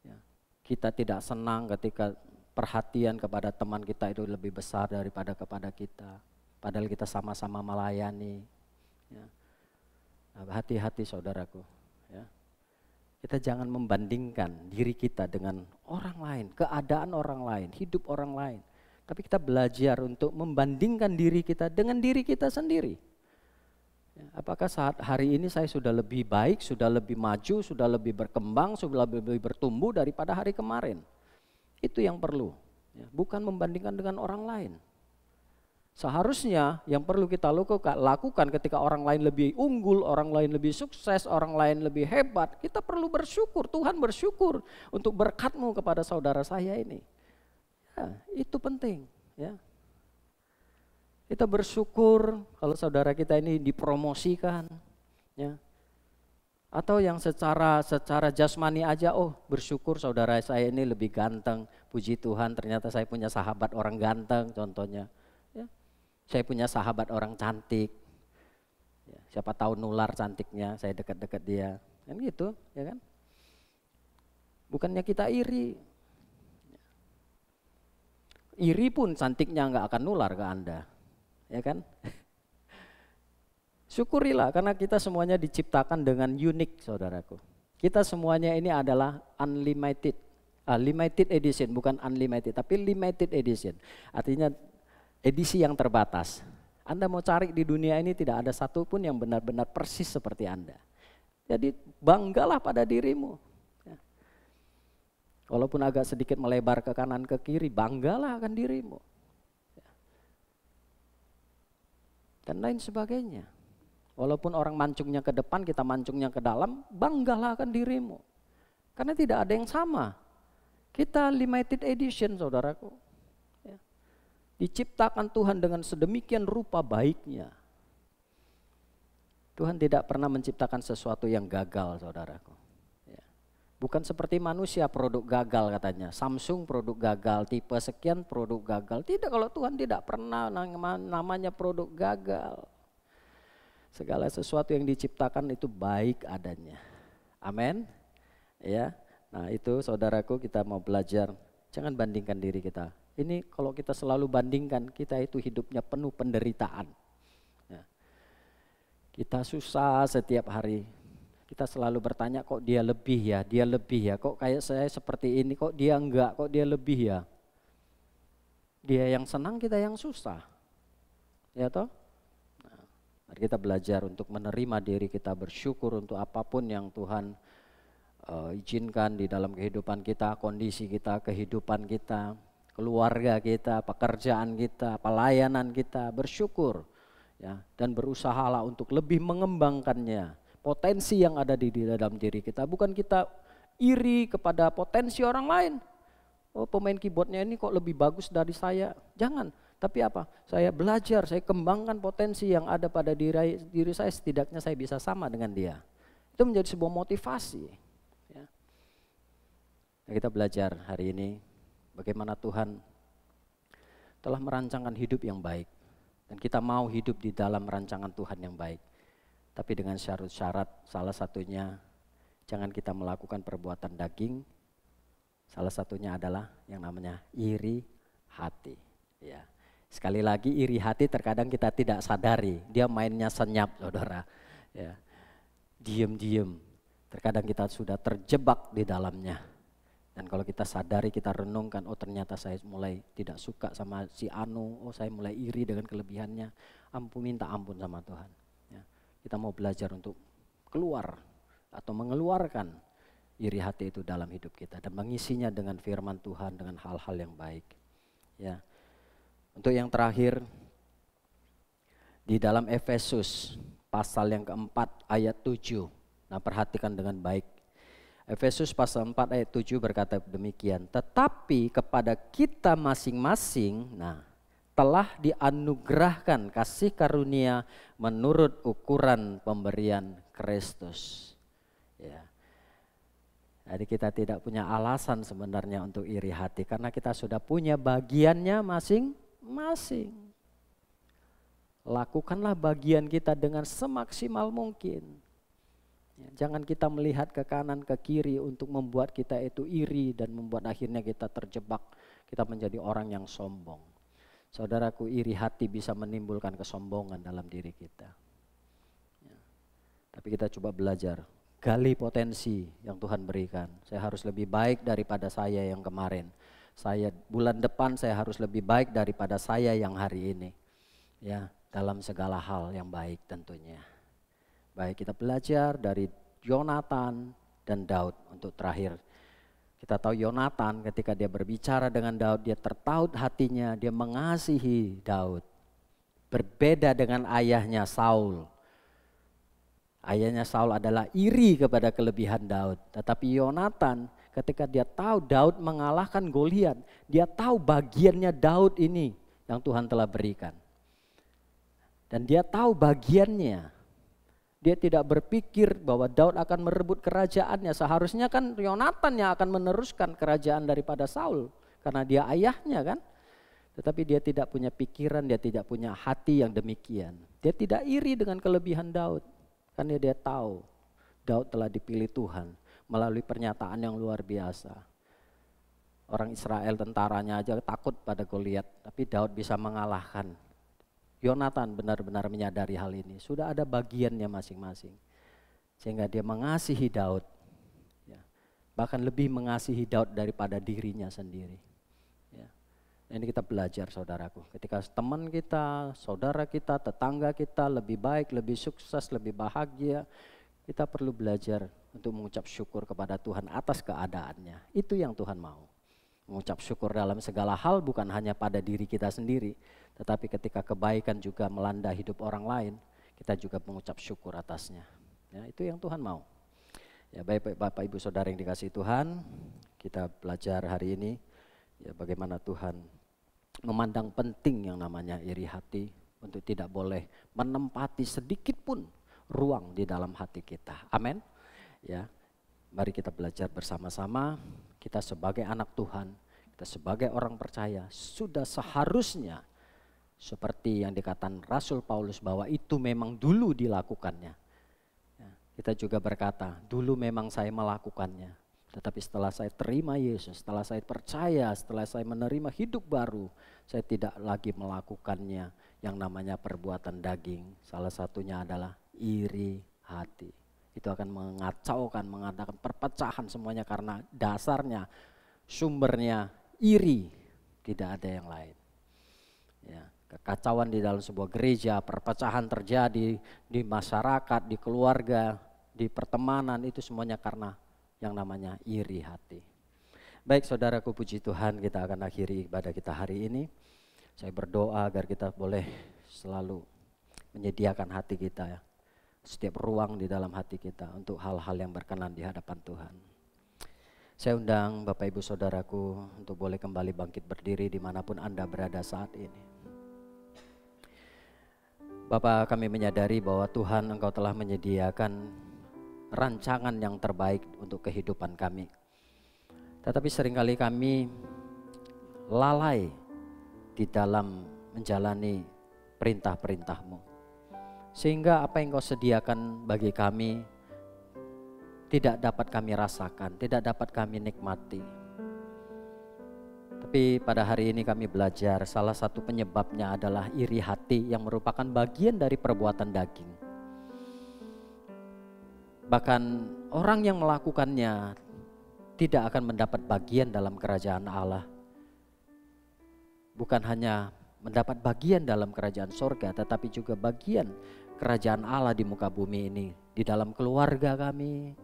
Ya. Kita tidak senang ketika perhatian kepada teman kita itu lebih besar daripada kepada kita. Padahal kita sama-sama melayani. Ya. Hati-hati saudaraku, ya. Kita jangan membandingkan diri kita dengan orang lain, keadaan orang lain, hidup orang lain. Tapi kita belajar untuk membandingkan diri kita dengan diri kita sendiri. Ya, apakah saat hari ini saya sudah lebih baik, sudah lebih maju, sudah lebih berkembang, sudah lebih bertumbuh daripada hari kemarin? Itu yang perlu, ya. Bukan membandingkan dengan orang lain. Seharusnya yang perlu kita lakukan ketika orang lain lebih unggul, orang lain lebih sukses, orang lain lebih hebat, kita perlu bersyukur. Tuhan bersyukur untuk berkat-Mu kepada saudara saya ini. Ya, itu penting. Ya. Kita bersyukur kalau saudara kita ini dipromosikan. Ya. Atau yang secara jasmani aja, bersyukur saudara saya ini lebih ganteng. Puji Tuhan ternyata saya punya sahabat orang ganteng contohnya. Saya punya sahabat orang cantik, ya, siapa tahu nular cantiknya, saya dekat-dekat dia, kan gitu, ya kan? Bukannya kita iri, iri pun cantiknya nggak akan nular ke Anda, ya kan? Syukurilah karena kita semuanya diciptakan dengan unik, saudaraku. Kita semuanya ini adalah limited edition, bukan unlimited, tapi limited edition, artinya edisi yang terbatas. Anda mau cari di dunia ini tidak ada satupun yang benar-benar persis seperti Anda. Jadi banggalah pada dirimu. Walaupun agak sedikit melebar ke kanan ke kiri, banggalah akan dirimu. Dan lain sebagainya. Walaupun orang mancungnya ke depan, kita mancungnya ke dalam, banggalah akan dirimu. Karena tidak ada yang sama. Kita limited edition, saudaraku. Ya. Diciptakan Tuhan dengan sedemikian rupa baiknya. Tuhan tidak pernah menciptakan sesuatu yang gagal, saudaraku. Ya. Bukan seperti manusia produk gagal katanya. Samsung produk gagal, tipe sekian produk gagal. Tidak, kalau Tuhan tidak pernah namanya produk gagal. Segala sesuatu yang diciptakan itu baik adanya. Amin. Ya. Nah, itu saudaraku, kita mau belajar. Jangan bandingkan diri kita. Ini kalau kita selalu bandingkan, kita itu hidupnya penuh penderitaan. Kita susah setiap hari. Kita selalu bertanya, kok dia lebih ya, kok kayak saya seperti ini, kok dia enggak, kok dia lebih ya. Dia yang senang, kita yang susah. Ya toh? Nah, mari kita belajar untuk menerima diri kita, bersyukur untuk apapun yang Tuhan izinkan di dalam kehidupan kita, kondisi kita, kehidupan kita, keluarga kita, pekerjaan kita, pelayanan kita, bersyukur. Ya, dan berusahalah untuk lebih mengembangkannya, potensi yang ada di dalam diri kita. Bukan kita iri kepada potensi orang lain. Oh, pemain keyboardnya ini kok lebih bagus dari saya. Jangan, tapi apa? Saya belajar, saya kembangkan potensi yang ada pada diri saya, setidaknya saya bisa sama dengan dia. Itu menjadi sebuah motivasi. Ya. Nah, kita belajar hari ini bagaimana Tuhan telah merancangkan hidup yang baik. Dan kita mau hidup di dalam rancangan Tuhan yang baik. Tapi dengan syarat-syarat, salah satunya jangan kita melakukan perbuatan daging. Salah satunya adalah yang namanya iri hati. Ya. Sekali lagi, iri hati terkadang kita tidak sadari. Dia mainnya senyap, saudara. Ya. Diem-diem. Terkadang kita sudah terjebak di dalamnya. Dan kalau kita sadari, kita renungkan, oh ternyata saya mulai tidak suka sama si Anu, oh saya mulai iri dengan kelebihannya, minta ampun sama Tuhan. Ya. Kita mau belajar untuk keluar atau mengeluarkan iri hati itu dalam hidup kita dan mengisinya dengan firman Tuhan, dengan hal-hal yang baik. Ya. Untuk yang terakhir, di dalam Efesus pasal yang keempat ayat 7, nah perhatikan dengan baik. Efesus pasal 4 ayat 7 berkata demikian, tetapi kepada kita masing-masing telah dianugerahkan kasih karunia menurut ukuran pemberian Kristus. Ya. Jadi kita tidak punya alasan sebenarnya untuk iri hati karena kita sudah punya bagiannya masing-masing. Lakukanlah bagian kita dengan semaksimal mungkin. Jangan kita melihat ke kanan ke kiri untuk membuat kita itu iri dan membuat akhirnya kita terjebak, kita menjadi orang yang sombong. Saudaraku, iri hati bisa menimbulkan kesombongan dalam diri kita. Ya. Tapi kita coba belajar, gali potensi yang Tuhan berikan. Saya harus lebih baik daripada saya yang kemarin. Bulan depan saya harus lebih baik daripada saya yang hari ini. Ya, dalam segala hal yang baik tentunya. Baik, kita belajar dari Yonatan dan Daud untuk terakhir. Kita tahu Yonatan ketika dia berbicara dengan Daud, dia tertaut hatinya, dia mengasihi Daud. Berbeda dengan ayahnya Saul. Ayahnya Saul adalah iri kepada kelebihan Daud. Tetapi Yonatan ketika dia tahu Daud mengalahkan Goliat, dia tahu bagiannya Daud ini yang Tuhan telah berikan. Dan dia tahu bagiannya. Dia tidak berpikir bahwa Daud akan merebut kerajaannya. Seharusnya kan Yonatan yang akan meneruskan kerajaan daripada Saul. Karena dia ayahnya kan. Tetapi dia tidak punya pikiran, dia tidak punya hati yang demikian. Dia tidak iri dengan kelebihan Daud. Karena dia tahu Daud telah dipilih Tuhan melalui pernyataan yang luar biasa. Orang Israel tentaranya aja takut pada Goliat. Tapi Daud bisa mengalahkan. Yonatan benar-benar menyadari hal ini. Sudah ada bagiannya masing-masing. Sehingga dia mengasihi Daud. Ya. Bahkan lebih mengasihi Daud daripada dirinya sendiri. Ya. Ini kita belajar saudaraku. Ketika teman kita, saudara kita, tetangga kita lebih baik, lebih sukses, lebih bahagia. Kita perlu belajar untuk mengucap syukur kepada Tuhan atas keadaannya. Itu yang Tuhan mau. Mengucap syukur dalam segala hal bukan hanya pada diri kita sendiri, tetapi ketika kebaikan juga melanda hidup orang lain, kita juga mengucap syukur atasnya. Ya, itu yang Tuhan mau. Ya, baik Bapak Ibu Saudara yang dikasihi Tuhan, kita belajar hari ini ya bagaimana Tuhan memandang penting yang namanya iri hati untuk tidak boleh menempati sedikit pun ruang di dalam hati kita. Amin. Ya. Mari kita belajar bersama-sama. Kita sebagai anak Tuhan, kita sebagai orang percaya sudah seharusnya seperti yang dikatakan Rasul Paulus bahwa itu memang dulu dilakukannya. Ya, kita juga berkata, dulu memang saya melakukannya. Tetapi setelah saya terima Yesus, setelah saya percaya, setelah saya menerima hidup baru, saya tidak lagi melakukannya yang namanya perbuatan daging. Salah satunya adalah iri hati. Itu akan mengacaukan, mengadakan perpecahan semuanya karena dasarnya, sumbernya iri, tidak ada yang lain. Ya, kekacauan di dalam sebuah gereja, perpecahan terjadi di masyarakat, di keluarga, di pertemanan, itu semuanya karena yang namanya iri hati. Baik saudaraku, puji Tuhan, kita akan akhiri ibadah kita hari ini. Saya berdoa agar kita boleh selalu menyediakan hati kita ya. Setiap ruang di dalam hati kita untuk hal-hal yang berkenan di hadapan Tuhan. Saya undang Bapak Ibu Saudaraku untuk boleh kembali bangkit berdiri dimanapun Anda berada saat ini. Bapak, kami menyadari bahwa Tuhan Engkau telah menyediakan rancangan yang terbaik untuk kehidupan kami. Tetapi seringkali kami lalai di dalam menjalani perintah-perintah-Mu. Sehingga apa yang Kau sediakan bagi kami tidak dapat kami rasakan, tidak dapat kami nikmati. Tapi pada hari ini kami belajar salah satu penyebabnya adalah iri hati yang merupakan bagian dari perbuatan daging. Bahkan orang yang melakukannya tidak akan mendapat bagian dalam kerajaan Allah. Bukan hanya mendapat bagian dalam kerajaan sorga, tetapi juga bagian kerajaan Allah di muka bumi ini, di dalam keluarga kami,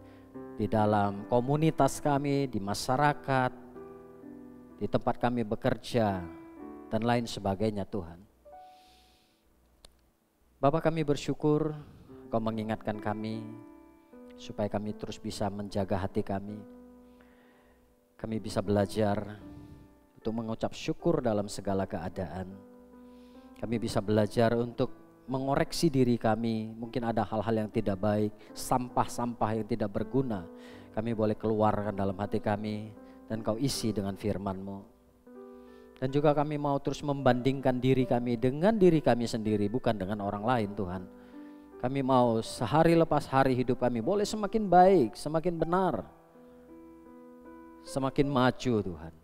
di dalam komunitas kami, di masyarakat, di tempat kami bekerja, dan lain sebagainya Tuhan. Bapa, kami bersyukur Kau mengingatkan kami, supaya kami terus bisa menjaga hati kami. Kami bisa belajar untuk mengucap syukur dalam segala keadaan. Kami bisa belajar untuk mengoreksi diri kami, mungkin ada hal-hal yang tidak baik, sampah-sampah yang tidak berguna, kami boleh keluarkan dalam hati kami dan Kau isi dengan firman-Mu. Dan juga kami mau terus membandingkan diri kami dengan diri kami sendiri, bukan dengan orang lain Tuhan. Kami mau sehari lepas hari hidup kami boleh semakin baik, semakin benar, semakin maju Tuhan.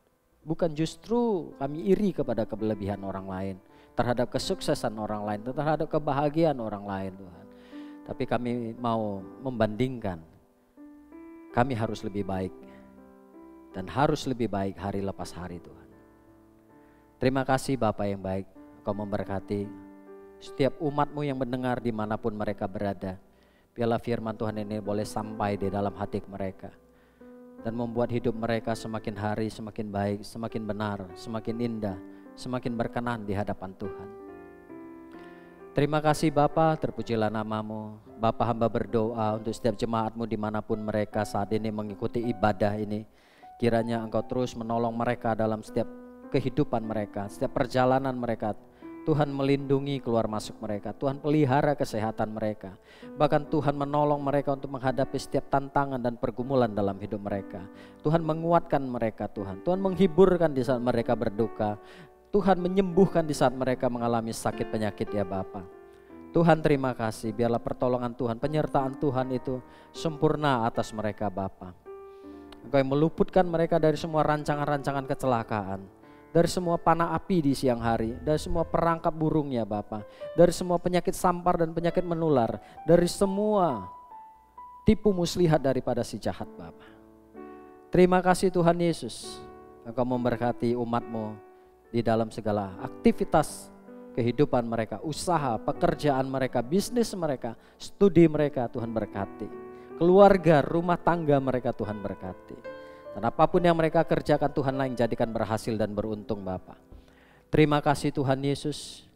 Bukan justru kami iri kepada kelebihan orang lain, terhadap kesuksesan orang lain, terhadap kebahagiaan orang lain Tuhan. Tapi kami mau membandingkan, kami harus lebih baik dan harus lebih baik hari lepas hari Tuhan. Terima kasih Bapa yang baik, Kau memberkati setiap umat-Mu yang mendengar dimanapun mereka berada. Biarlah firman Tuhan ini boleh sampai di dalam hati mereka dan membuat hidup mereka semakin hari semakin baik, semakin benar, semakin indah, semakin berkenan di hadapan Tuhan. Terima kasih Bapa, terpujilah nama-Mu. Bapa, hamba berdoa untuk setiap jemaat-Mu dimanapun mereka saat ini mengikuti ibadah ini. Kiranya Engkau terus menolong mereka dalam setiap kehidupan mereka, setiap perjalanan mereka. Tuhan melindungi keluar masuk mereka, Tuhan pelihara kesehatan mereka. Bahkan Tuhan menolong mereka untuk menghadapi setiap tantangan dan pergumulan dalam hidup mereka. Tuhan menguatkan mereka Tuhan, Tuhan menghiburkan di saat mereka berduka. Tuhan menyembuhkan di saat mereka mengalami sakit penyakit ya Bapa. Tuhan terima kasih, biarlah pertolongan Tuhan, penyertaan Tuhan itu sempurna atas mereka Bapa. Engkau yang meluputkan mereka dari semua rancangan-rancangan kecelakaan, dari semua panah api di siang hari, dari semua perangkap burungnya Bapa, dari semua penyakit sampar dan penyakit menular, dari semua tipu muslihat daripada si jahat Bapa. Terima kasih Tuhan Yesus, Engkau memberkati umat-Mu di dalam segala aktivitas kehidupan mereka, usaha, pekerjaan mereka, bisnis mereka, studi mereka, Tuhan berkati. keluarga, rumah tangga mereka Tuhan berkati. Dan apapun yang mereka kerjakan Tuhan yang jadikan berhasil dan beruntung Bapa. Terima kasih Tuhan Yesus.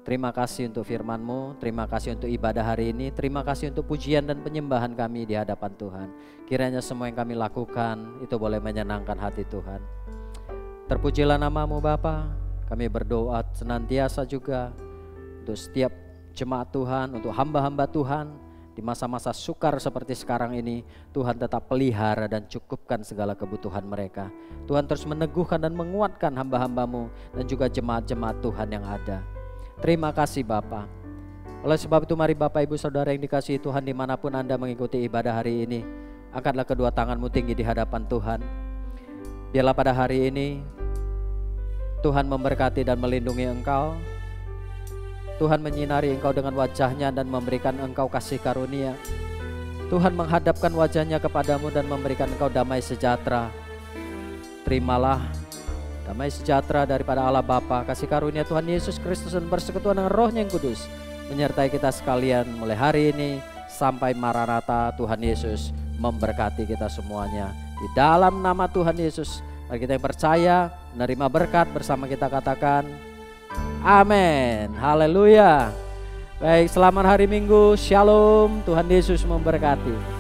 Terima kasih untuk firman-Mu, terima kasih untuk ibadah hari ini, terima kasih untuk pujian dan penyembahan kami di hadapan Tuhan. Kiranya semua yang kami lakukan itu boleh menyenangkan hati Tuhan. Terpujilah nama-Mu Bapa. Kami berdoa senantiasa juga untuk setiap jemaat Tuhan, untuk hamba-hamba Tuhan. Di masa-masa sukar seperti sekarang ini, Tuhan tetap pelihara dan cukupkan segala kebutuhan mereka. Tuhan terus meneguhkan dan menguatkan hamba-hamba-Mu dan juga jemaat-jemaat Tuhan yang ada. Terima kasih Bapa. Oleh sebab itu mari Bapak Ibu Saudara yang dikasihi Tuhan, dimanapun Anda mengikuti ibadah hari ini, angkatlah kedua tanganmu tinggi di hadapan Tuhan. Biarlah pada hari ini Tuhan memberkati dan melindungi engkau. Tuhan menyinari engkau dengan wajahnya dan memberikan engkau kasih karunia. Tuhan menghadapkan wajahnya kepadamu dan memberikan engkau damai sejahtera. Terimalah damai sejahtera daripada Allah Bapa, kasih karunia Tuhan Yesus Kristus dan persekutuan dengan Roh-Nya yang kudus menyertai kita sekalian mulai hari ini sampai Maranatha. Tuhan Yesus memberkati kita semuanya. Di dalam nama Tuhan Yesus, mari kita yang percaya menerima berkat bersama kita katakan amin. Haleluya. Baik, selamat hari Minggu. Shalom. Tuhan Yesus memberkati.